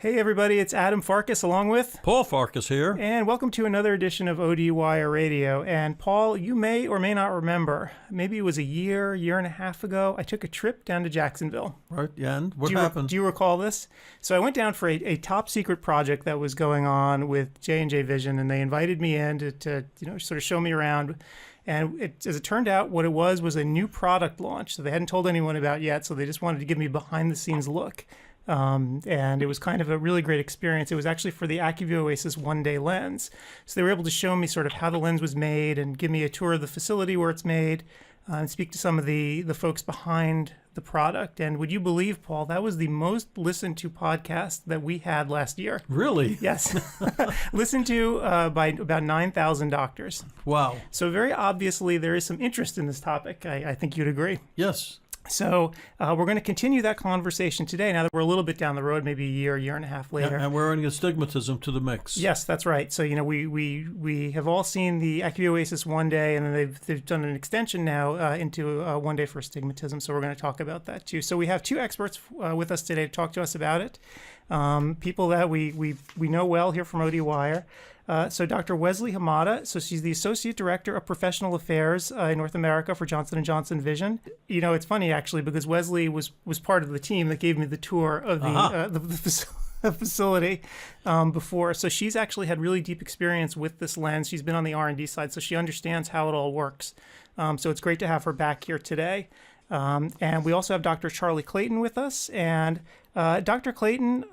Hey everybody, it's Adam Farkas along with Paul Farkas here. And welcome to another edition of ODwire Radio. And Paul, you may or may not remember, maybe it was a year and a half ago, I took a trip down to Jacksonville. Right, yeah, and what happened? Do you recall this? So I went down for a top secret project that was going on with J&J Vision, and they invited me in to sort of show me around. And as it turned out, what it was a new product launch. So they hadn't told anyone about yet, so they just wanted to give me a behind-the-scenes look. And it was kind of a really great experience. It was actually for the AccuView OASYS one-day lens. So they were able to show me sort of how the lens was made and give me a tour of the facility where it's made and speak to some of the folks behind the product. And would you believe, Paul, that was the most listened to podcast that we had last year. Really? Yes. Listened to by about 9,000 doctors. Wow. So very obviously there is some interest in this topic. I think you'd agree. Yes. So we're going to continue that conversation today, now that we're a little bit down the road, maybe a year and a half later. And we're adding astigmatism to the mix. Yes, that's right. So, we have all seen the AccuView OASYS one day, and then they've done an extension now into one day for astigmatism. So we're going to talk about that too. So we have two experts with us today to talk to us about it. People that we know well here from ODwire. So Dr. Wesley Hamada, so she's the Associate Director of Professional Affairs in North America for Johnson & Johnson Vision. You know, it's funny actually because Wesley was part of the team that gave me the tour of the facility before. So she's actually had really deep experience with this lens. She's been on the R&D side, so she understands how it all works. So it's great to have her back here today. And we also have Dr. Charlie Clayton with us. And Dr. Clayton,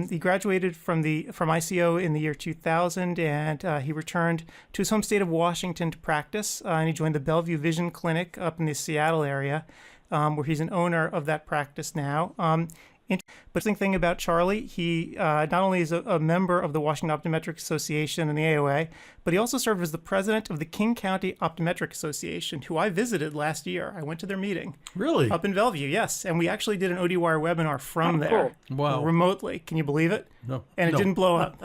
he graduated from ICO in the year 2000, and he returned to his home state of Washington to practice. And he joined the Bellevue Vision Clinic up in the Seattle area, where he's an owner of that practice now. Interesting thing about Charlie, he not only is a member of the Washington Optometric Association and the AOA, but he also served as the president of the King County Optometric Association, who I visited last year. I went to their meeting. Really? Up in Bellevue, yes. And we actually did an ODwire webinar from there. Wow. Remotely. Can you believe it? No. And it didn't blow up.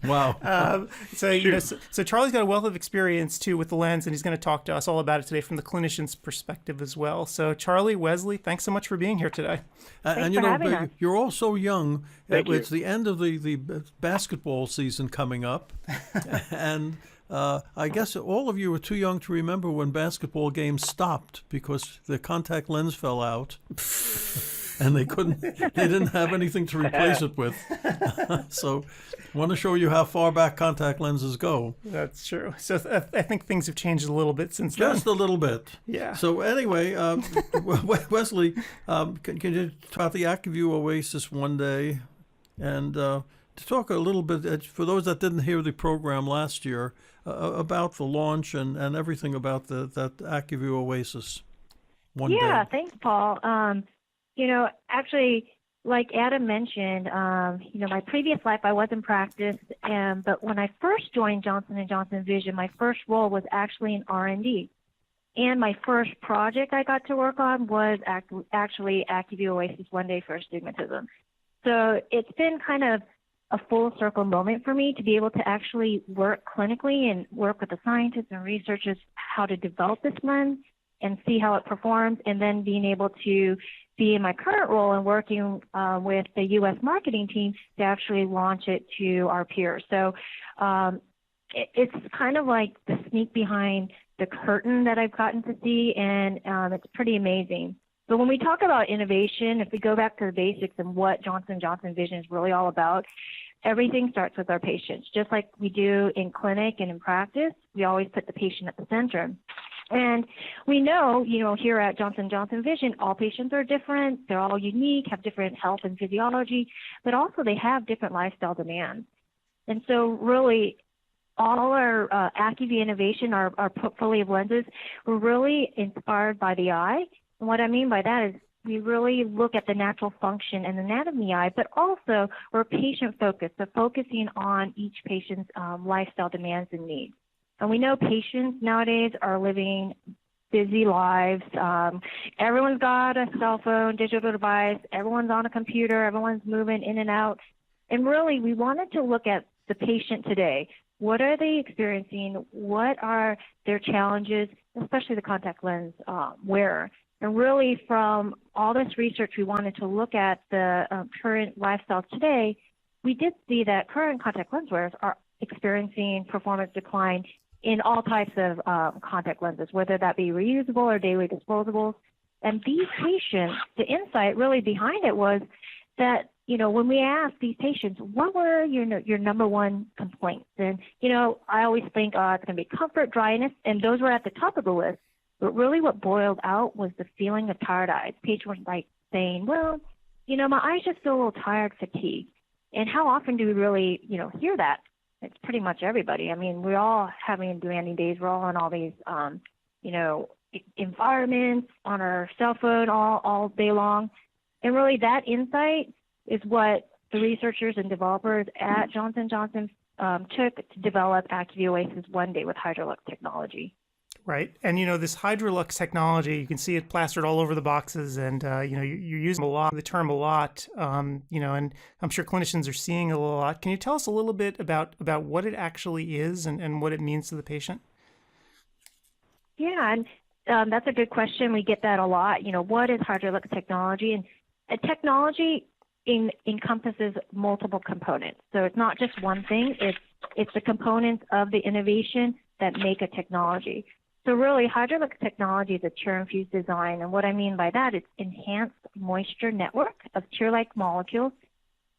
Wow. So Charlie's got a wealth of experience too with the lens, and he's going to talk to us all about it today from the clinician's perspective as well. So Charlie, Wesley, thanks so much for being here today. Thanks for having us. You're all so young. It's You. the end of the basketball season coming up. And I guess all of you were too young to remember when basketball games stopped because the contact lens fell out. And they didn't have anything to replace it with. So I want to show you how far back contact lenses go. That's true. So I think things have changed a little bit since then. Just a little bit. Yeah. So anyway, Wesley, can you talk about the AccuView OASYS one day? And to talk a little bit, for those that didn't hear the program last year, about the launch and everything about that AccuView OASYS one day. Yeah, thanks, Paul. Actually, like Adam mentioned, my previous life I was in practice, but when I first joined Johnson & Johnson Vision, my first role was actually in R&D. And my first project I got to work on was actually AccuView OASYS one day for astigmatism. So it's been kind of a full circle moment for me to be able to actually work clinically and work with the scientists and researchers how to develop this lens and see how it performs, and then being able to be in my current role and working with the U.S. marketing team to actually launch it to our peers. So it's kind of like the sneak behind the curtain that I've gotten to see, and it's pretty amazing. But when we talk about innovation, if we go back to the basics and what Johnson & Johnson Vision is really all about, everything starts with our patients. Just like we do in clinic and in practice, we always put the patient at the center. And we know, here at Johnson & Johnson Vision, all patients are different. They're all unique, have different health and physiology, but also they have different lifestyle demands. And so really, all our AccuView innovation, our portfolio of lenses, were really inspired by the eye. And what I mean by that is we really look at the natural function and anatomy of the eye, but also we're patient-focused, so focusing on each patient's lifestyle demands and needs. And we know patients nowadays are living busy lives. Everyone's got a cell phone, digital device. Everyone's on a computer. Everyone's moving in and out. And really, we wanted to look at the patient today. What are they experiencing? What are their challenges, especially the contact lens wearer? And really, from all this research, we wanted to look at the current lifestyles today. We did see that current contact lens wearers are experiencing performance decline in all types of contact lenses, whether that be reusable or daily disposables. And these patients, the insight really behind it was that, when we asked these patients, what were your number one complaints? And, I always think, it's going to be comfort, dryness, and those were at the top of the list. But really what boiled out was the feeling of tired eyes. Patients were like saying, well, my eyes just feel a little tired, fatigued. And how often do we really, hear that? It's pretty much everybody. I mean, we're all having demanding days. We're all on all these, environments, on our cell phone all day long. And really that insight is what the researchers and developers at Johnson & Johnson took to develop Acuvue OASYS One Day with Hydrolux technology. Right. And, this Hydrolux technology, you can see it plastered all over the boxes and, you're using the term a lot, and I'm sure clinicians are seeing it a lot. Can you tell us a little bit about what it actually is and what it means to the patient? Yeah, and that's a good question. We get that a lot. What is Hydrolux technology? And technology encompasses multiple components. So it's not just one thing. It's the components of the innovation that make a technology. So really, Hydrolux technology is a tear-infused design, and what I mean by that is enhanced moisture network of tear-like molecules.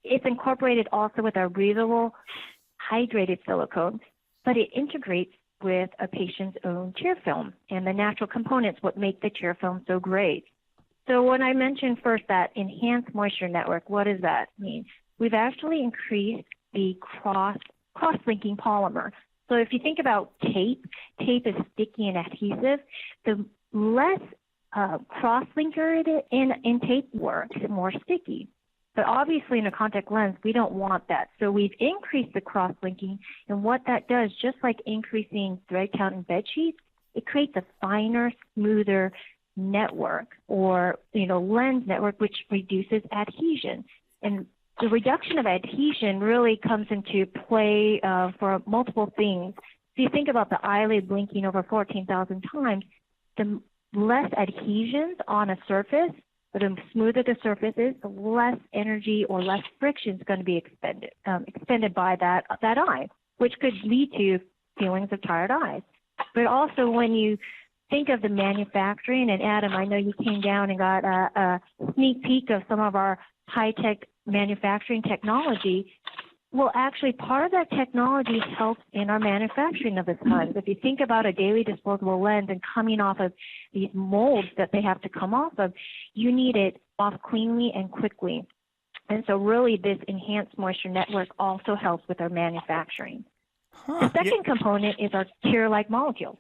It's incorporated also with our breathable, hydrated silicone, but it integrates with a patient's own tear film and the natural components, what make the tear film so great. So when I mentioned first that enhanced moisture network, what does that mean? We've actually increased the cross-linking polymer. So if you think about tape is sticky and adhesive. The less cross-linker in tape works, the more sticky. But obviously in a contact lens, we don't want that. So we've increased the cross-linking, and what that does, just like increasing thread count in bed sheets, it creates a finer, smoother network or lens network, which reduces adhesion. And the reduction of adhesion really comes into play for multiple things. If you think about the eyelid blinking over 14,000 times, the less adhesions on a surface, the smoother the surface is, the less energy or less friction is going to be expended by that eye, which could lead to feelings of tired eyes. But also when you think of the manufacturing, and Adam, I know you came down and got a sneak peek of some of our high-tech manufacturing technology. Well, actually, part of that technology helps in our manufacturing of this lens. If you think about a daily disposable lens and coming off of these molds that they have to come off of, you need it off cleanly and quickly. And so really this enhanced moisture network also helps with our manufacturing. The second component is our tear-like molecules.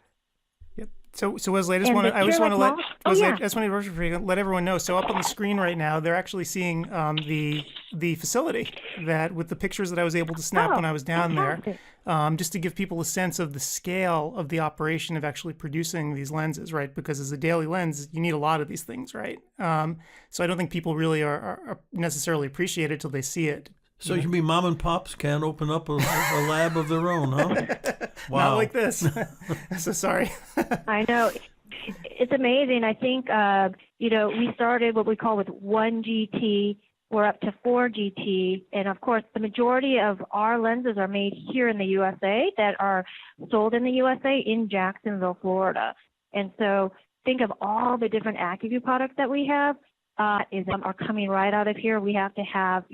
So Wesley, I just want to let everyone know. So up on the screen right now, they're actually seeing the facility that with the pictures that I was able to snap when I was down there, just to give people a sense of the scale of the operation of actually producing these lenses, right? Because as a daily lens, you need a lot of these things, right? So I don't think people really are necessarily appreciate it till they see it. So you mean mom and pops can't open up a lab of their own, huh? Wow. Not like this. So sorry. I know. It's amazing. I think, we started what we call with 1 GT. We're up to 4 GT. And, of course, the majority of our lenses are made here in the USA that are sold in the USA in Jacksonville, Florida. And so think of all the different Acuvue products that we have are coming right out of here. We have to have,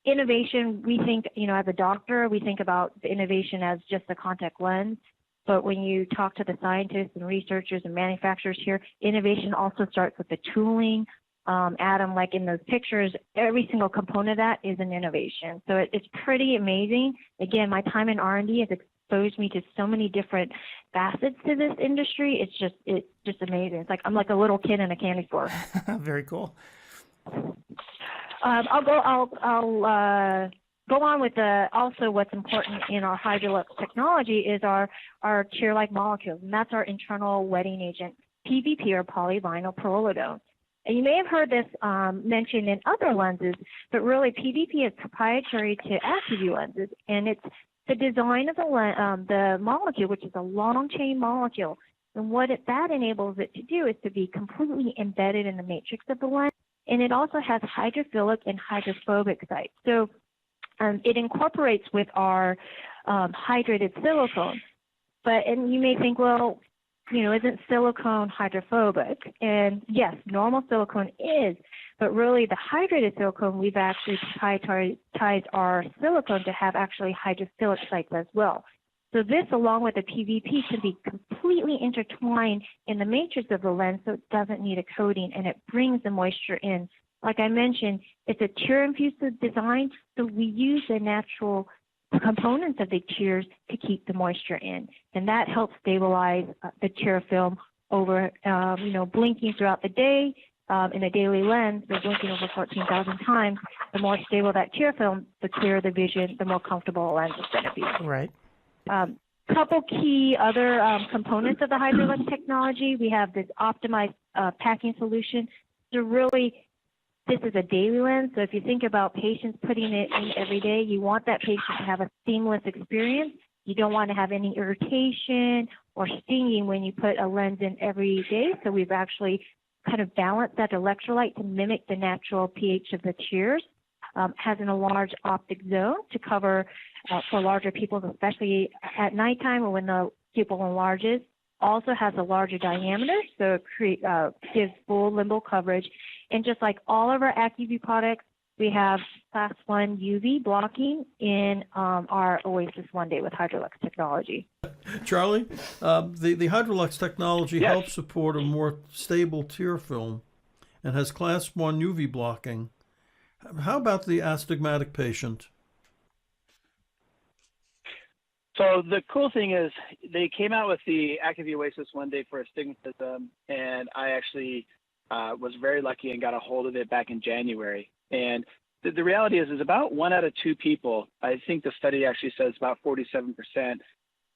innovation. We think, as a doctor, we think about the innovation as just a contact lens. But when you talk to the scientists and researchers and manufacturers here, innovation also starts with the tooling. Adam, like in those pictures, every single component of that is an innovation. So it's pretty amazing. Again, my time in R&D has exposed me to so many different facets to this industry. It's just amazing. It's like I'm like a little kid in a candy store. Very cool. I'll go on with also what's important in our Hydrolux technology is our tear-like molecules, and that's our internal wetting agent, PVP or polyvinyl pyrrolidone. And you may have heard this mentioned in other lenses, but really PVP is proprietary to Acuvue lenses, and it's the design of the molecule, which is a long-chain molecule And that enables it to do is to be completely embedded in the matrix of the lens. And it also has hydrophilic and hydrophobic sites. So it incorporates with our hydrated silicone. And you may think, well, isn't silicone hydrophobic? And yes, normal silicone is, but really the hydrated silicone, we've actually tied our silicone to have actually hydrophilic sites as well. So this, along with the PVP, can be completely intertwined in the matrix of the lens, so it doesn't need a coating, and it brings the moisture in. Like I mentioned, it's a tear-infused design, so we use the natural components of the tears to keep the moisture in, and that helps stabilize the tear film over, blinking throughout the day. In a daily lens, they're blinking over 14,000 times. The more stable that tear film, the clearer the vision, the more comfortable a lens is going to be. Right. Couple key other components of the Hydrolux technology. We have this optimized packing solution. So really, this is a daily lens. So if you think about patients putting it in every day, you want that patient to have a seamless experience. You don't want to have any irritation or stinging when you put a lens in every day. So we've actually kind of balanced that electrolyte to mimic the natural pH of the tears. Has an enlarged optic zone to cover for larger pupils, especially at nighttime or when the pupil enlarges. Also has a larger diameter, so it gives full limbal coverage. And just like all of our AccuView products, we have class 1 UV blocking in our OASYS One Day with Hydrolux technology. Charlie, the Hydrolux technology helps support a more stable tear film and has class 1 UV blocking. How about the astigmatic patient? So the cool thing is they came out with the AccuView OASYS One Day for Astigmatism, and I actually was very lucky and got a hold of it back in January. And the reality is about 1 out of 2 people, I think the study actually says about 47%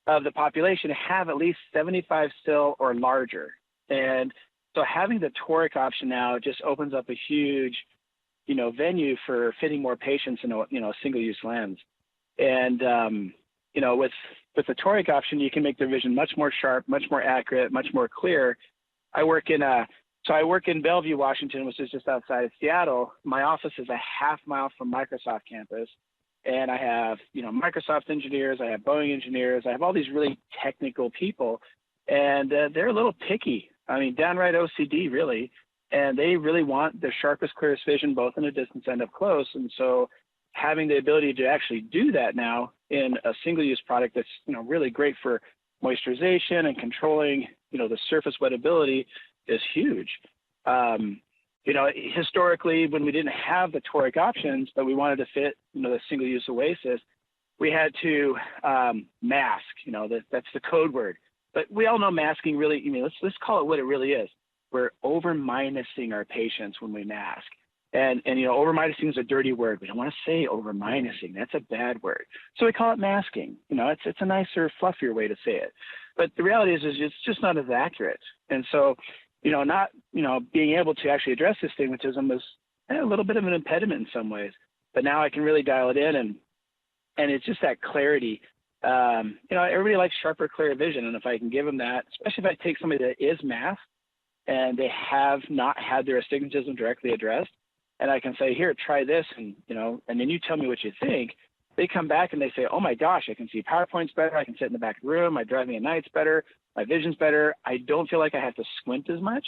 of the population have at least 75 still or larger. And so having the toric option now just opens up a huge venue for fitting more patients in a single-use lens. And, with the toric option, you can make their vision much more sharp, much more accurate, much more clear. I work in Bellevue, Washington, which is just outside of Seattle. My office is a half mile from Microsoft campus. And I have, Microsoft engineers, I have Boeing engineers, I have all these really technical people. And they're a little picky. I mean, downright OCD, really. And they really want the sharpest, clearest vision, both in a distance and up close. And so having the ability to actually do that now in a single-use product that's, really great for moisturization and controlling, the surface wettability is huge. Historically, when we didn't have the toric options, but we wanted to fit, the single-use OASYS, we had to mask, that's the code word. But we all know masking really, let's call it what it really is. We're over-minusing our patients when we mask. And over-minusing is a dirty word. We don't want to say over-minusing. That's a bad word. So we call it masking. It's a nicer, fluffier way to say it. But the reality is it's just not as accurate. And so, not being able to actually address astigmatism was a little bit of an impediment in some ways. But now I can really dial it in, and it's just that clarity. Everybody likes sharper, clearer vision. And if I can give them that, especially if I take somebody that is masked, and they have not had their astigmatism directly addressed, and I can say, here, try this, and then you tell me what you think. They come back and they say, oh my gosh, I can see PowerPoints better, I can sit in the back of the room, my driving at night's better, my vision's better, I don't feel like I have to squint as much,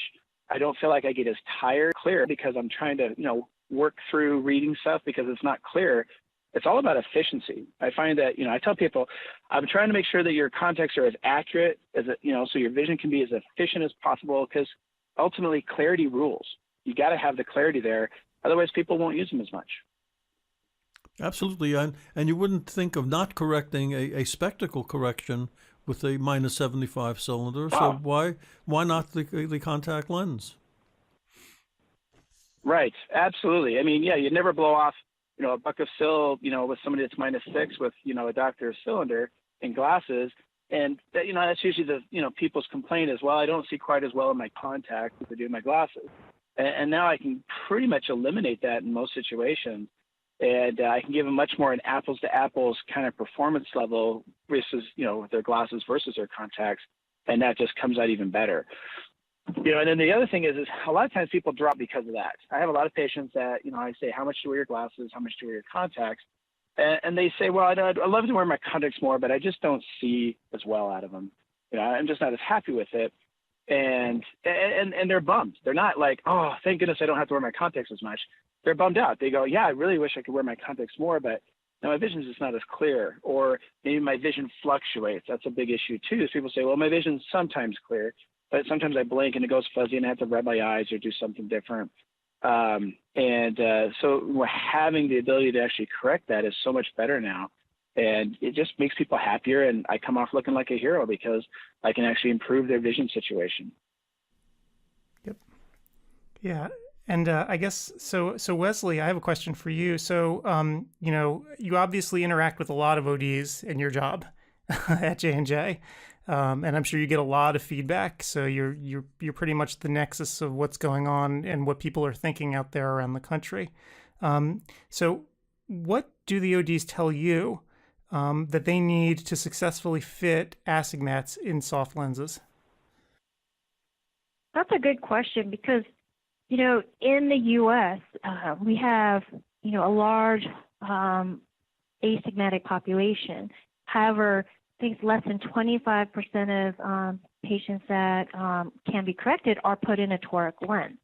I don't feel like I get as tired, clear, because I'm trying to, work through reading stuff because it's not clear. It's all about efficiency. I find that, I tell people, I'm trying to make sure that your contacts are as accurate as, so your vision can be as efficient as possible, because ultimately clarity rules. You got to have the clarity there. Otherwise, people won't use them as much. Absolutely. And you wouldn't think of not correcting a spectacle correction with a minus 75 cylinder. So why not the contact lens? Right. Absolutely. I mean, yeah, you'd never blow off, a buck of sil, with somebody that's -6 with, a doctor's cylinder and glasses. And that, that's usually the, people's complaint is, well, I don't see quite as well in my contacts as I do in my glasses. And now I can pretty much eliminate that in most situations. And I can give them much more an apples to apples kind of performance level versus, with their glasses versus their contacts. and that just comes out even better. And then the other thing is a lot of times people drop because of that. I have a lot of patients that, I say, how much do you wear your glasses? How much do you wear your contacts? And they say, well, I love to wear my contacts more, but I just don't see as well out of them. I'm just not as happy with it. And they're bummed. They're not like, oh, thank goodness I don't have to wear my contacts as much. They're bummed out. They go, yeah, I really wish I could wear my contacts more, but my vision's just not as clear. Or maybe my vision fluctuates. That's a big issue too. Is people say, well, my vision's sometimes clear, but sometimes I blink and it goes fuzzy and I have to rub my eyes or do something different. So having the ability to actually correct that is so much better now. And it just makes people happier. And I come off looking like a hero because I can actually improve their vision situation. Yep. Yeah. And I guess, so Wesley, I have a question for you. So, you obviously interact with a lot of ODs in your job at J&J. And I'm sure you get a lot of feedback. So you're pretty much the nexus of what's going on and what people are thinking out there around the country. So what do the ODs tell you that they need to successfully fit astigmats in soft lenses? That's a good question because, in the U.S., we have, a large astigmatic population. However, I think less than 25% of patients that can be corrected are put in a toric lens.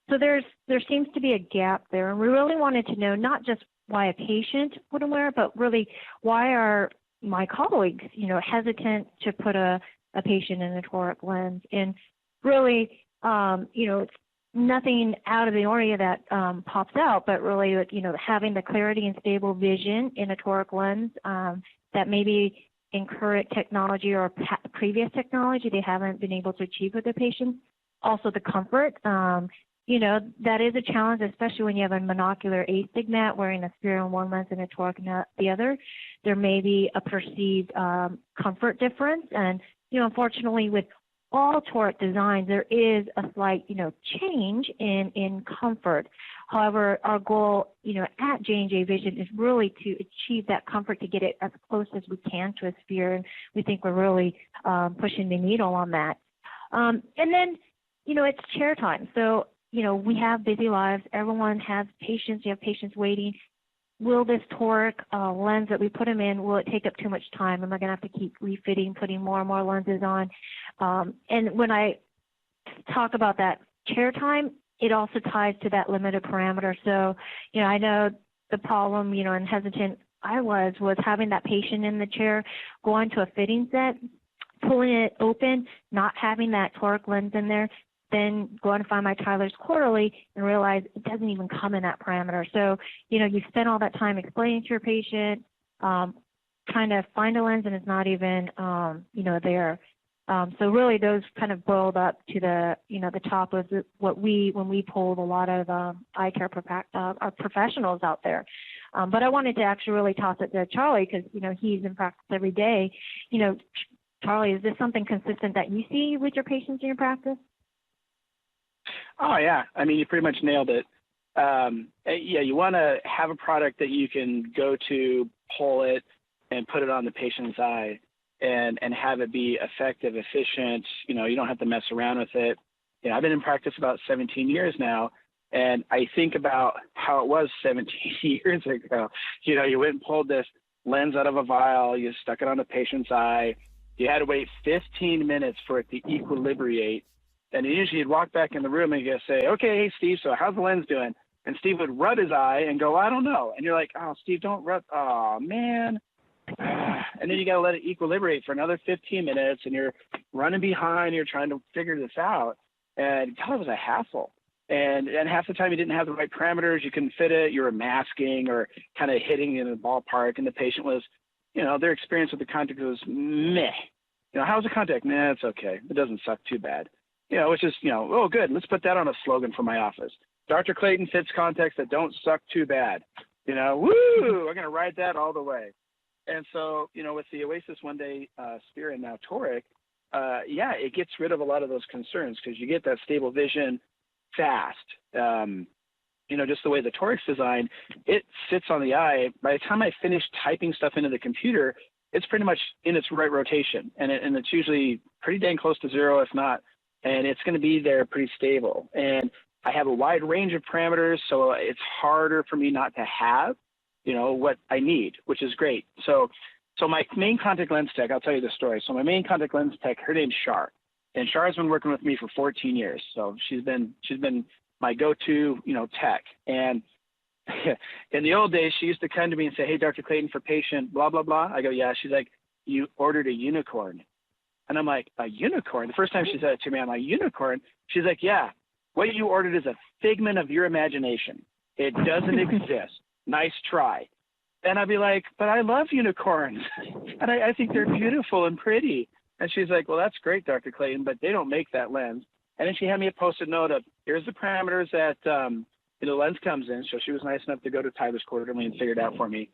So there seems to be a gap there, and we really wanted to know not just why a patient wouldn't wear it, but really why are my colleagues, hesitant to put a patient in a toric lens. And really, it's nothing out of the ordinary that pops out, but really, having the clarity and stable vision in a toric lens that maybe in current technology or previous technology they haven't been able to achieve with their patients. Also the comfort, that is a challenge, especially when you have a monocular astigmat wearing a sphere in one lens and a toric in the other. There may be a perceived comfort difference. And, unfortunately with all toric designs, there is a slight, change in comfort. However, our goal, at J&J Vision is really to achieve that comfort, to get it as close as we can to a sphere, and we think we're really pushing the needle on that. And then, it's chair time. So, we have busy lives. Everyone has patients. You have patients waiting. Will this toric lens that we put them in, will it take up too much time? Am I going to have to keep refitting, putting more and more lenses on? And when I talk about that chair time, it also ties to that limited parameter. So, I know the problem, and hesitant I was having that patient in the chair, going to a fitting set, pulling it open, not having that toric lens in there, then going to find my Tyler's quarterly and realize it doesn't even come in that parameter. So, you spend all that time explaining to your patient, trying to find a lens, and it's not even, there. So really those kind of boiled up to the top of when we polled a lot of eye care professionals out there. But I wanted to actually really toss it to Charlie because, he's in practice every day. Charlie, is this something consistent that you see with your patients in your practice? Oh, yeah. I mean, you pretty much nailed it. You want to have a product that you can go to, pull it, and put it on the patient's eye and have it be effective, efficient. You don't have to mess around with it. I've been in practice about 17 years now, and I think about how it was 17 years ago. You went and pulled this lens out of a vial, you stuck it on the patient's eye. You had to wait 15 minutes for it to equilibrate. And usually you'd walk back in the room and you'd say, okay, hey, Steve, so how's the lens doing? And Steve would rub his eye and go, I don't know. And you're like, oh, Steve, don't rub. Oh, man. And then you got to let it equilibrate for another 15 minutes, and you're running behind. You're trying to figure this out. And God, it was a hassle. And half the time you didn't have the right parameters. You couldn't fit it. You were masking or kind of hitting in the ballpark. And the patient was, their experience with the contact was meh. How's the contact? Nah, it's okay. It doesn't suck too bad. It's just, oh, good. Let's put that on a slogan for my office. Dr. Clayton fits contacts that don't suck too bad. Woo! I'm going to ride that all the way. And so, with the OASYS One Day Sphere and now toric, it gets rid of a lot of those concerns because you get that stable vision fast. Just the way the toric's designed, it sits on the eye. By the time I finish typing stuff into the computer, it's pretty much in its right rotation, and it's usually pretty dang close to zero, if not, and it's going to be there pretty stable. And I have a wide range of parameters, so it's harder for me not to have, what I need, which is great. So my main contact lens tech, I'll tell you the story. So my main contact lens tech, her name's Shar, and Char's been working with me for 14 years. So she's been my go-to, tech. And in the old days, she used to come to me and say, "Hey, Dr. Clayton, for patient, blah, blah, blah." I go, "Yeah." She's like, "You ordered a unicorn." And I'm like, "A unicorn?" The first time she said it to me, I'm like, "Unicorn?" She's like, "Yeah, what you ordered is a figment of your imagination. It doesn't exist. Nice try." And I'd be like, "But I love unicorns. And I think they're beautiful and pretty." And she's like, "Well, that's great, Dr. Clayton, but they don't make that lens." And then she had me a Post-it note of, here's the parameters that the lens comes in. So she was nice enough to go to Tyler's Quarterly and figure it out for me.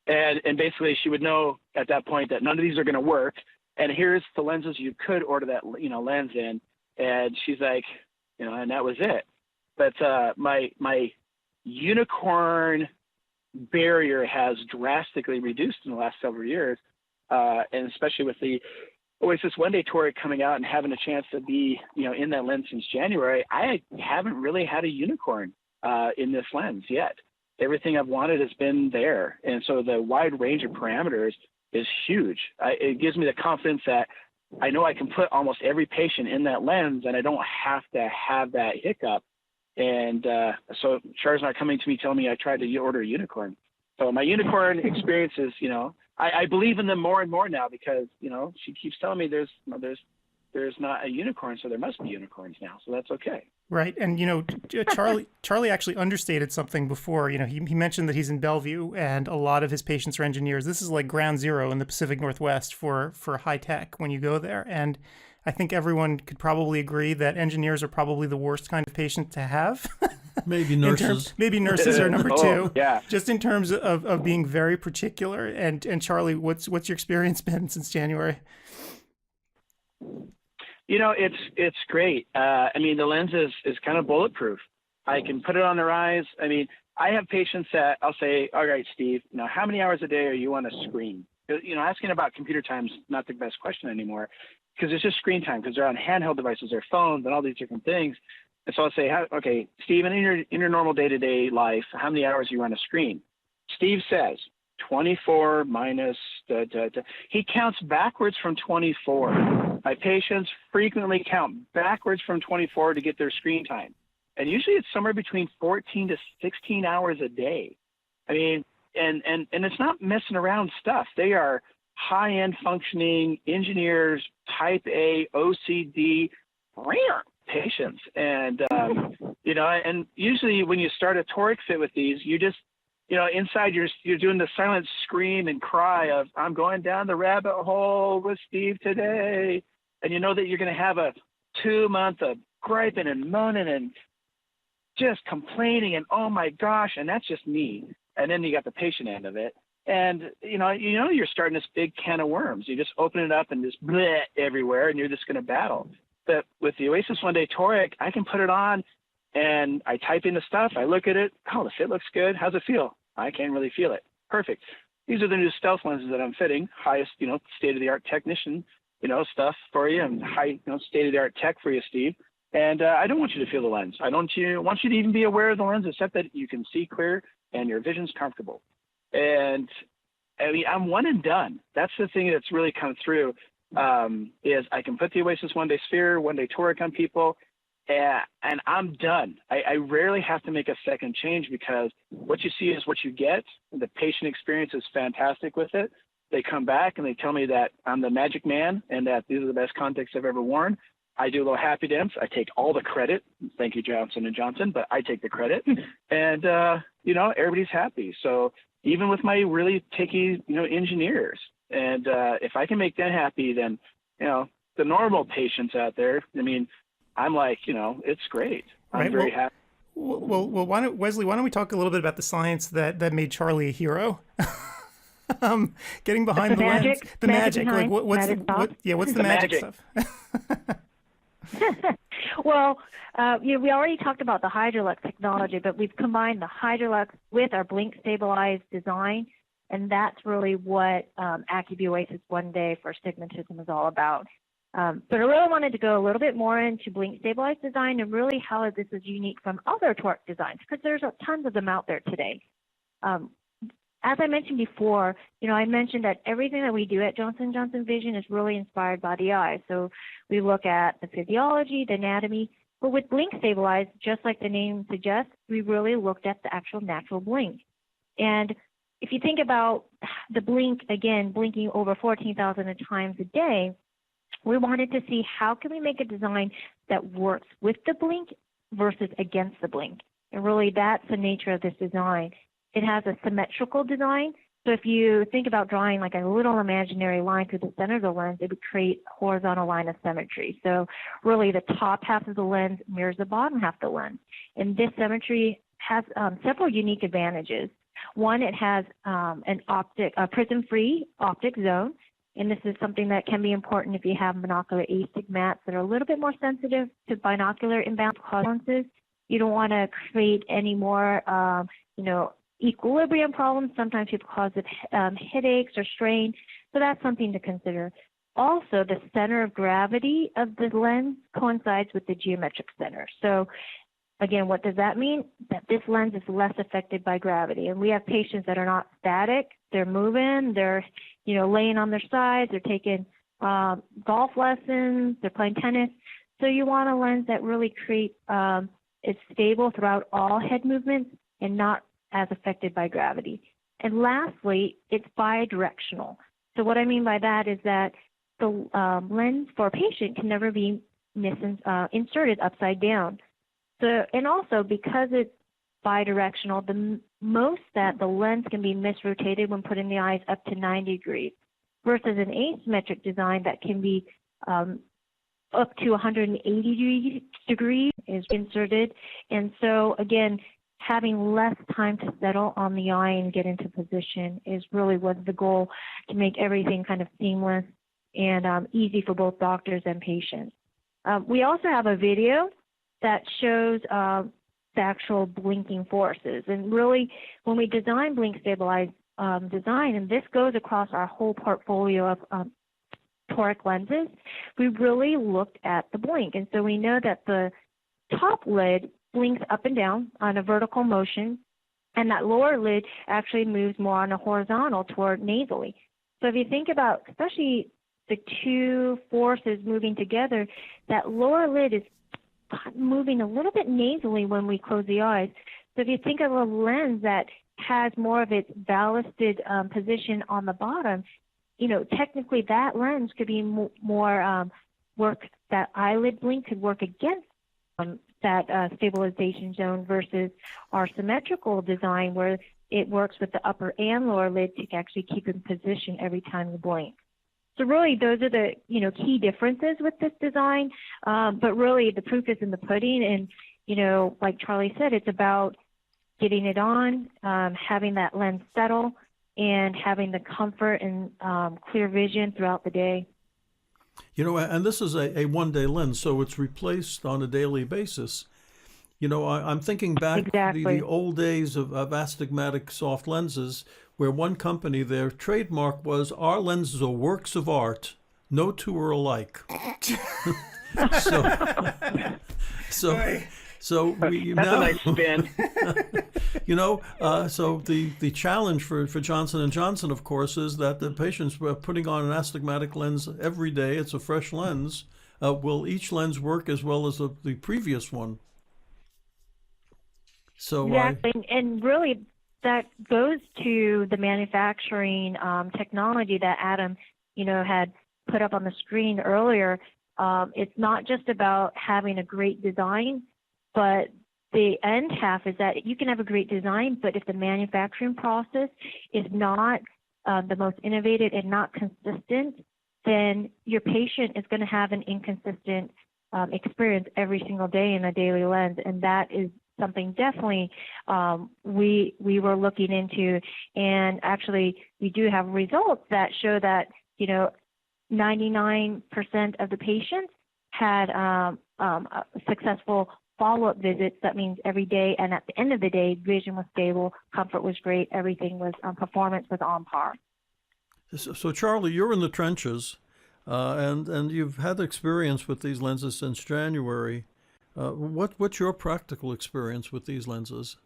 And basically she would know at that point that none of these are going to work. And here's the lenses you could order that, lens in. And she's like, and that was it. But my unicorn barrier has drastically reduced in the last several years. And especially with the OASYS one-day toric coming out and having a chance to be, in that lens since January, I haven't really had a unicorn in this lens yet. Everything I've wanted has been there. And so the wide range of parameters is huge. It gives me the confidence that I know I can put almost every patient in that lens and I don't have to have that hiccup. And so Char's not coming to me telling me I tried to order a unicorn. So my unicorn experience is, I believe in them more and more now because, she keeps telling me there's not a unicorn, so there must be unicorns now. So that's okay. Right. And, Charlie actually understated something before. He mentioned that he's in Bellevue and a lot of his patients are engineers. This is like ground zero in the Pacific Northwest for high tech when you go there. And I think everyone could probably agree that engineers are probably the worst kind of patient to have. Maybe nurses. Maybe nurses are number two. Yeah. Just in terms of being very particular. And Charlie, what's your experience been since January? It's great. The lens is kind of bulletproof. I can put it on their eyes. I have patients that I'll say, "All right, Steve, how many hours a day are you on a screen?" Asking about computer time is not the best question anymore because it's just screen time because they're on handheld devices, their phones, and all these different things. And so I'll say, "Okay, Steve, in your normal day-to-day life, how many hours are you on a screen?" Steve says, 24 minus, he counts backwards from 24. My patients frequently count backwards from 24 to get their screen time. And usually it's somewhere between 14 to 16 hours a day. And it's not messing around stuff. They are high-end functioning engineers, type A, OCD, rare patients. And, and usually when you start a toric fit with these, you just, inside you're doing the silent scream and cry of, "I'm going down the rabbit hole with Steve today." And you know that you're going to have a 2 month of griping and moaning and just complaining and, "Oh my gosh." And that's just me. And then you got the patient end of it. And, you're starting this big can of worms. You just open it up and just bleh everywhere and you're just going to battle. But with the OASYS one-day toric, I can put it on and I type in the stuff. I look at it. "Oh, the fit looks good. How's it feel?" "I can't really feel it." "Perfect. These are the new stealth lenses that I'm fitting. Highest, state-of-the-art technician, stuff for you, and high, state-of-the-art tech for you, Steve. And I don't want you to feel the lens. I don't want you to even be aware of the lens, except that you can see clear and your vision's comfortable." And I'm one and done. That's the thing that's really come through, is I can put the OASYS one-day sphere, one-day toric on people, and I'm done. I rarely have to make a second change because what you see is what you get. The patient experience is fantastic with it. They come back and they tell me that I'm the magic man and that these are the best contacts I've ever worn. I do a little happy dance. I take all the credit. Thank you, Johnson & Johnson, but I take the credit. And, everybody's happy. So even with my really picky, engineers, and if I can make them happy, then, the normal patients out there, I'm like, it's great. I'm very happy. Well, Wesley, why don't we talk a little bit about the science that made Charlie a hero? Getting behind the lens, the magic. Like, what's the magic stuff? Well, we already talked about the Hydrolux technology, but we've combined the Hydrolux with our blink stabilized design And that's really what AccuView OASYS One Day for Astigmatism is all about. But I really wanted to go a little bit more into blink stabilized design and really how this is unique from other toric designs, because there's tons of them out there today. As I mentioned before, I mentioned that everything that we do at Johnson & Johnson Vision is really inspired by the eye. So we look at the physiology, the anatomy, but with blink stabilized, just like the name suggests, we really looked at the actual natural blink. And if you think about the blink, again, blinking over 14,000 times a day, we wanted to see how can we make a design that works with the blink versus against the blink. And really that's the nature of this design. It has a symmetrical design. So if you think about drawing like a little imaginary line through the center of the lens, it would create a horizontal line of symmetry. So really the top half of the lens mirrors the bottom half of the lens. And this symmetry has several unique advantages. One, it has a prism-free optic zone. And this is something that can be important if you have monocular astigmats that are a little bit more sensitive to binocular imbalances. You don't want to create any more, equilibrium problems. Sometimes people cause headaches or strain, so that's something to consider. Also, the center of gravity of the lens coincides with the geometric center. So again, what does that mean? That this lens is less affected by gravity. And we have patients that are not static. They're moving, they're laying on their sides, they're taking golf lessons, they're playing tennis. So you want a lens that really is stable throughout all head movements and not as affected by gravity. And lastly, it's bidirectional. So what I mean by that is that the lens for a patient can never be inserted upside down. So, and also because it's bidirectional, the most that the lens can be misrotated when putting the eyes up to 90 degrees versus an asymmetric design that can be up to 180 degrees is inserted. And so again, having less time to settle on the eye and get into position is really was the goal, to make everything kind of seamless and easy for both doctors and patients. We also have a video that shows the actual blinking forces. And really, when we design blink stabilized design, and this goes across our whole portfolio of toric lenses, we really looked at the blink. And so we know that the top lid blinks up and down on a vertical motion, and that lower lid actually moves more on a horizontal toward nasally. So if you think about, especially the two forces moving together, that lower lid is moving a little bit nasally when we close the eyes. So if you think of a lens that has more of its ballasted position on the bottom, technically that lens could be more that eyelid blink could work against that stabilization zone versus our symmetrical design where it works with the upper and lower lid to actually keep in position every time you blink. So really those are the key differences with this design, but really the proof is in the pudding. And like Charlie said, it's about getting it on, having that lens settle, and having the comfort and clear vision throughout the day. And this is a one-day lens, so it's replaced on a daily basis. I'm thinking back Exactly. to the old days of astigmatic soft lenses, where one company, their trademark was, "Our lenses are works of art. No two are alike." So we That's now, a nice spin. So the challenge for Johnson & Johnson, of course, is that the patients were putting on an astigmatic lens every day. It's a fresh lens. Will each lens work as well as the previous one? So Exactly, and really that goes to the manufacturing technology that Adam, had put up on the screen earlier. It's not just about having a great design, but the end half is that you can have a great design, but if the manufacturing process is not the most innovative and not consistent, then your patient is going to have an inconsistent experience every single day in a daily lens, and that is something definitely we were looking into. And actually, we do have results that show that 99% of the patients had a successful follow-up visits. That means every day, and at the end of the day, vision was stable, comfort was great, everything was, performance was on par. So Charlie, you're in the trenches, and you've had experience with these lenses since January. What's your practical experience with these lenses?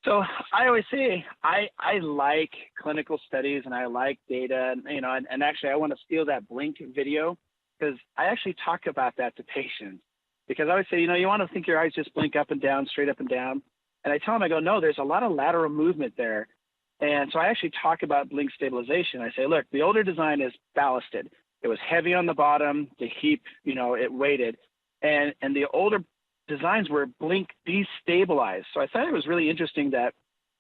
So I always say I like clinical studies and I like data, and actually I want to steal that Blink video because I actually talk about that to patients, because I always say, you want to think your eyes just blink up and down, straight up and down. And I tell them, I go, no, there's a lot of lateral movement there. And so I actually talk about blink stabilization. I say, look, the older design is ballasted. It was heavy on the bottom to keep, it weighted. And the older designs were blink destabilized. So I thought it was really interesting that,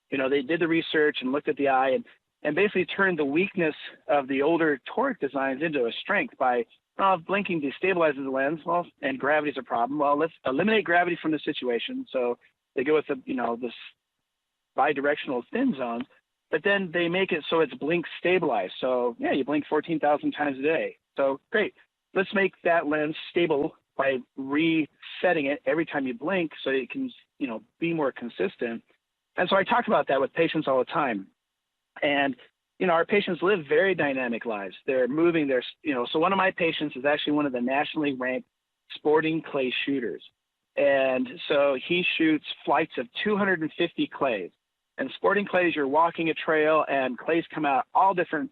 they did the research and looked at the eye and basically turned the weakness of the older toric designs into a strength by blinking destabilizes the lens. Well, and gravity's a problem. Well, let's eliminate gravity from the situation. So they go with this bidirectional thin zones, but then they make it so it's blink stabilized. So yeah, you blink 14,000 times a day. So great. Let's make that lens stable by resetting it every time you blink so it can, be more consistent. And so I talk about that with patients all the time. And, our patients live very dynamic lives. They're moving, so one of my patients is actually one of the nationally ranked sporting clay shooters. And so he shoots flights of 250 clays. And sporting clays, you're walking a trail and clays come out all different,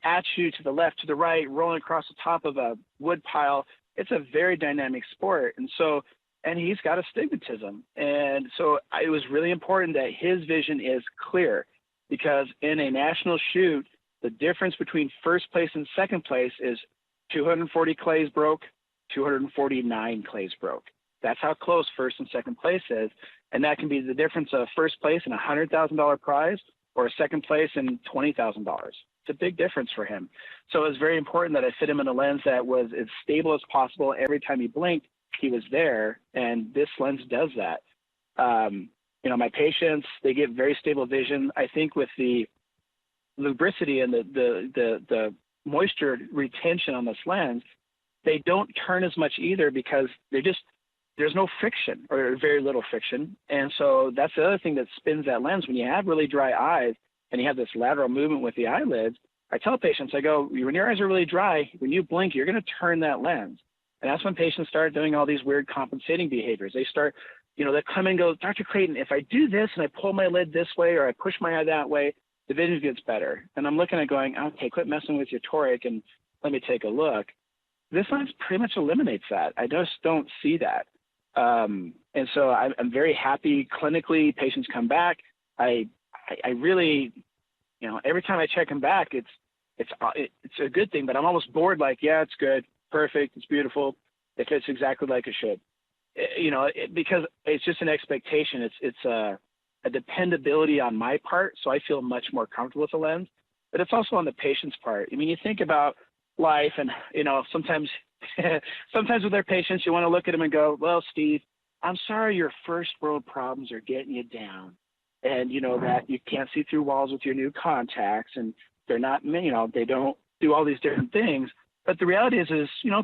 at you to the left, to the right, rolling across the top of a wood pile. It's a very dynamic sport. And he's got astigmatism. And so it was really important that his vision is clear, because in a national shoot, the difference between first place and second place is 240 clays broke, 249 clays broke. That's how close first and second place is. And that can be the difference of first place and a $100,000 prize or a second place and $20,000. It's a big difference for him. So it was very important that I fit him in a lens that was as stable as possible. Every time he blinked, he was there. And this lens does that. My patients, they get very stable vision. I think with the lubricity and the moisture retention on this lens, they don't turn as much either, because there's no friction, or very little friction. And so that's the other thing that spins that lens. When you have really dry eyes and you have this lateral movement with the eyelids, I tell patients, I go, when your eyes are really dry, when you blink, you're going to turn that lens. And that's when patients start doing all these weird compensating behaviors. They start, they come and go, Dr. Clayton, if I do this and I pull my lid this way or I push my eye that way, the vision gets better. And I'm looking at going, okay, quit messing with your toric and let me take a look. This lens pretty much eliminates that. I just don't see that. And so I'm very happy clinically. Patients come back. I really, every time I check them back, it's a good thing, but I'm almost bored. Like, yeah, it's good, perfect, it's beautiful. It fits exactly like it should, because it's just an expectation. It's a dependability on my part, so I feel much more comfortable with the lens. But it's also on the patient's part. I mean, you think about life, and sometimes with our patients, you want to look at them and go, well, Steve, I'm sorry your first world problems are getting you down. And that you can't see through walls with your new contacts, and they're not, they don't do all these different things. But the reality is,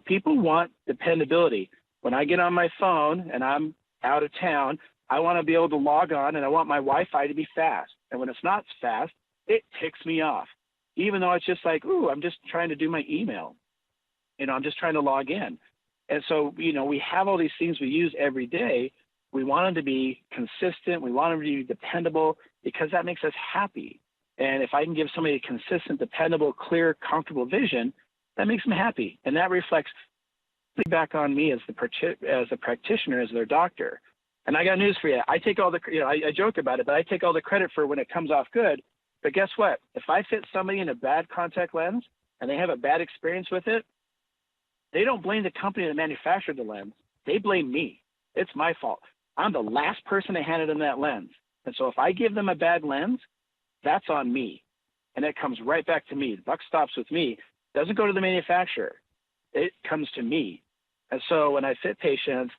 people want dependability. When I get on my phone and I'm out of town, I want to be able to log on, and I want my Wi-Fi to be fast. And when it's not fast, it ticks me off, even though it's just like, ooh, I'm just trying to do my email. I'm just trying to log in. And so, we have all these things we use every day. We want them to be consistent. We want them to be dependable, because that makes us happy. And if I can give somebody a consistent, dependable, clear, comfortable vision, that makes them happy. And that reflects back on me as the practitioner, as their doctor. And I got news for you. I take all the, I joke about it, but I take all the credit for when it comes off good. But guess what? If I fit somebody in a bad contact lens and they have a bad experience with it, they don't blame the company that manufactured the lens. They blame me. It's my fault. I'm the last person that handed them that lens. And so if I give them a bad lens, that's on me. And it comes right back to me. The buck stops with me. It doesn't go to the manufacturer. It comes to me. And so when I fit patients,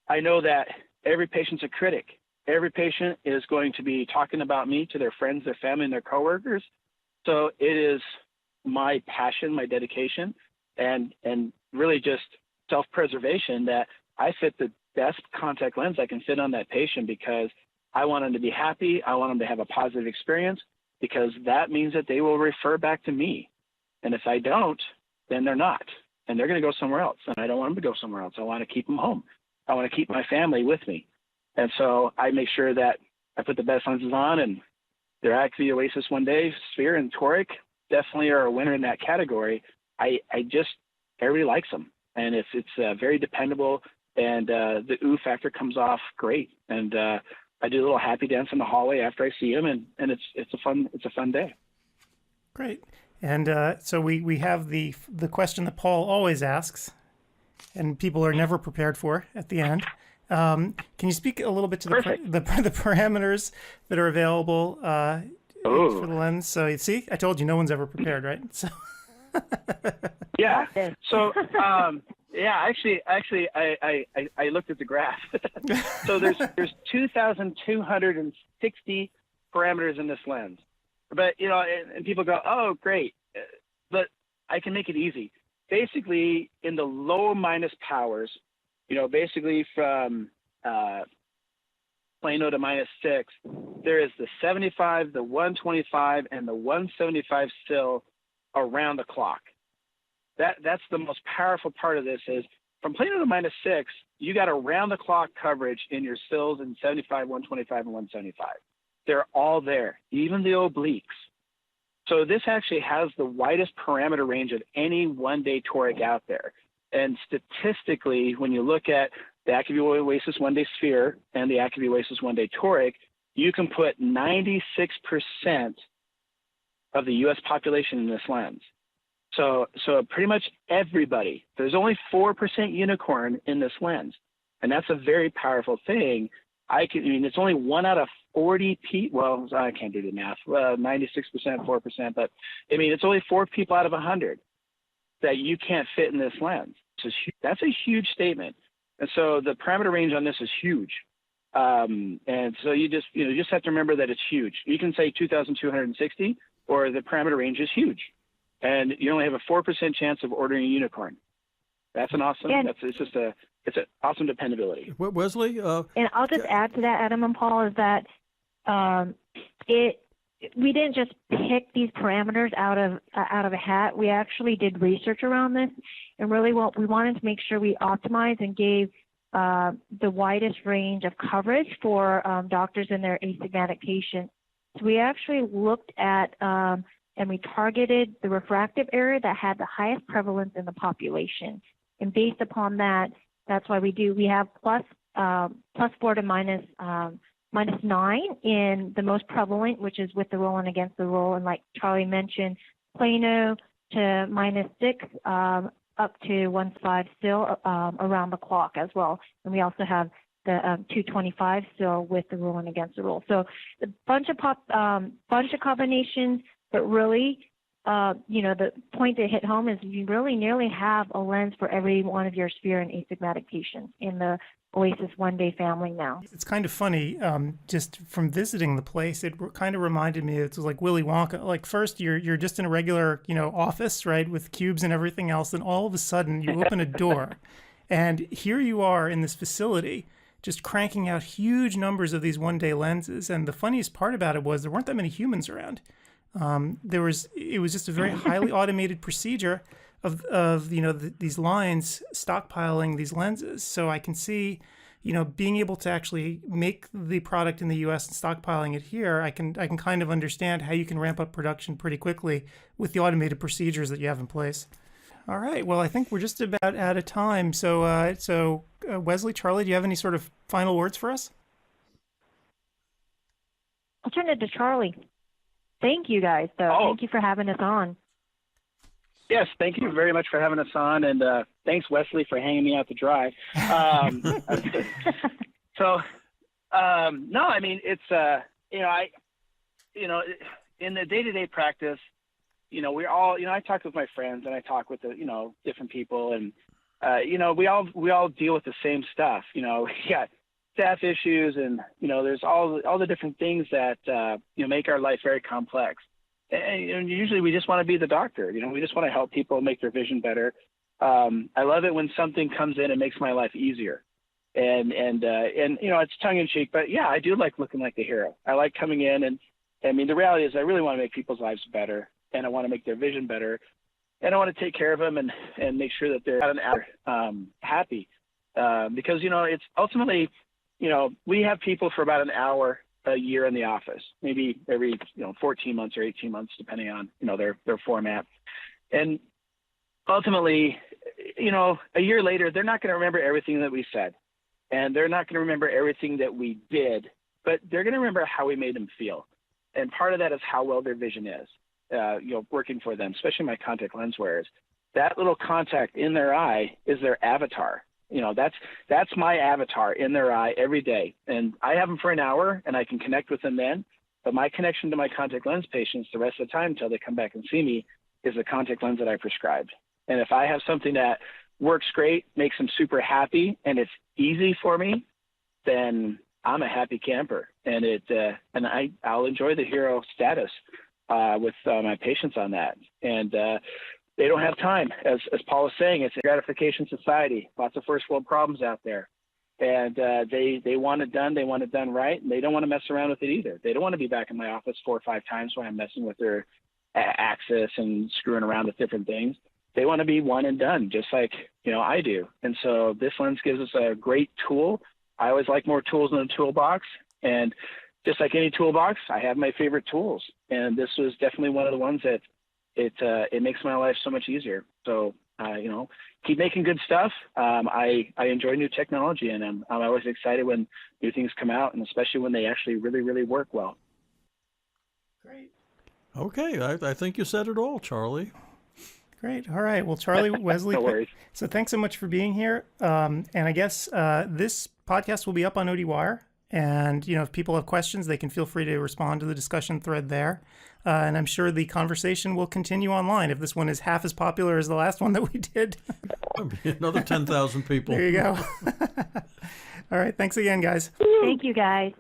I know that every patient's a critic. Every patient is going to be talking about me to their friends, their family, and their coworkers. So it is my passion, my dedication, and really just self-preservation that I fit the best contact lens I can fit on that patient because I want them to be happy. I want them to have a positive experience because that means that they will refer back to me. And if I don't, then they're not. And they're going to go somewhere else. And I don't want them to go somewhere else. I want to keep them home. I want to keep my family with me. And so I make sure that I put the best lenses on, and their Acuvue OASYS One Day, Sphere, and Toric definitely are a winner in that category. Everybody likes them. And it's very dependable, and the ooh factor comes off great. And I do a little happy dance in the hallway after I see them, and it's a fun day. Great. And so we have the question that Paul always asks, and people are never prepared for at the end. Can you speak a little bit to the parameters that are available for the lens? So you see, I told you no one's ever prepared, right? So yeah. So actually, I looked at the graph. So there's 2,260 parameters in this lens. But, and people go, oh, great. But I can make it easy. Basically, in the low minus powers, basically from Plano to -6, there is the 75, the 125, and the 175 still around the clock. That's the most powerful part of this is from Plano to -6, you got around the clock coverage in your stills in 75, 125, and 175. They're all there, even the obliques. So this actually has the widest parameter range of any one-day toric out there. And statistically, when you look at the Acuvue OASYS One Day Sphere and the Acuvue OASYS One Day Toric, you can put 96% of the U.S. population in this lens. So pretty much everybody. There's only 4% unicorn in this lens, and that's a very powerful thing. It's only 1 out of 40 people. Well, I can't do the math. 96%, 4%, but it's only 4 people out of 100 that you can't fit in this lens. So that's a huge statement. And so the parameter range on this is huge. And so you just have to remember that it's huge. You can say 2,260, or the parameter range is huge, and you only have a 4% chance of ordering a unicorn. That's an awesome. It's an awesome dependability. Wesley? And I'll just add to that, Adam and Paul, is that we didn't just pick these parameters out of a hat. We actually did research around this, and really we wanted to make sure we optimized and gave the widest range of coverage for doctors and their astigmatic patients. So we actually looked at and we targeted the refractive area that had the highest prevalence in the population. And based upon that, that's why we have plus 4 to -9 in the most prevalent, which is with the roll and against the roll. And like Charlie mentioned, Plano to -6 up to 1.5 still around the clock as well. And we also have the 225 still with the roll and against the roll. So a bunch of combinations, but really, the point to hit home is you really nearly have a lens for every one of your sphere and astigmatic patients in the OASYS One Day family now. It's kind of funny, just from visiting the place, it kind of reminded me, it was like Willy Wonka. Like first you're just in a regular, office, right, with cubes and everything else, and all of a sudden you open a door and here you are in this facility just cranking out huge numbers of these one-day lenses. And the funniest part about it was there weren't that many humans around. It was just a very highly automated procedure of these lines stockpiling these lenses. So I can see, being able to actually make the product in the U.S. and stockpiling it here, I can kind of understand how you can ramp up production pretty quickly with the automated procedures that you have in place. All right. Well, I think we're just about out of time. So Wesley, Charlie, do you have any sort of final words for us? I'll turn it to Charlie. Thank you guys, though. Thank you for having us on. Yes, thank you very much for having us on, and thanks, Wesley, for hanging me out to dry. It's in the day-to-day practice, we're all, I talk with my friends and I talk with different people, and we all deal with the same stuff. We got staff issues, and there's all the different things that make our life very complex. And usually we just want to be the doctor. We just want to help people make their vision better. I love it when something comes in and makes my life easier. And it's tongue in cheek, but yeah, I do like looking like the hero. I like coming in, and I mean, the reality is I really want to make people's lives better, and I want to make their vision better, and I want to take care of them and make sure that they're happy. Because, it's ultimately, we have people for about an hour a year in the office, maybe every, 14 months or 18 months, depending on, their format. And ultimately, a year later, they're not going to remember everything that we said, and they're not going to remember everything that we did, but they're going to remember how we made them feel. And part of that is how well their vision is, working for them, especially my contact lens wearers. That little contact in their eye is their avatar. That's my avatar in their eye every day. And I have them for an hour, and I can connect with them then. But my connection to my contact lens patients the rest of the time until they come back and see me is the contact lens that I prescribed. And if I have something that works great, makes them super happy, and it's easy for me, then I'm a happy camper. And I'll enjoy the hero status with my patients on that. And they don't have time. As Paul was saying, it's a gratification society, lots of first world problems out there. And they want it done. They want it done right. And they don't want to mess around with it either. They don't want to be back in my office 4 or 5 times when I'm messing with their axis and screwing around with different things. They want to be one and done, just like, I do. And so this lens gives us a great tool. I always like more tools in the toolbox. And just like any toolbox, I have my favorite tools. And this was definitely one of the ones that it makes my life so much easier. So, keep making good stuff. I enjoy new technology, and I'm always excited when new things come out, and especially when they actually really, really work well. Great. Okay, I think you said it all, Charlie. Great. All right. Well, Charlie, Wesley, No worries. So thanks so much for being here. And I guess this podcast will be up on ODwire. And, if people have questions, they can feel free to respond to the discussion thread there. And I'm sure the conversation will continue online if this one is half as popular as the last one that we did. Another 10,000 people. There you go. All right. Thanks again, guys. Thank you, guys.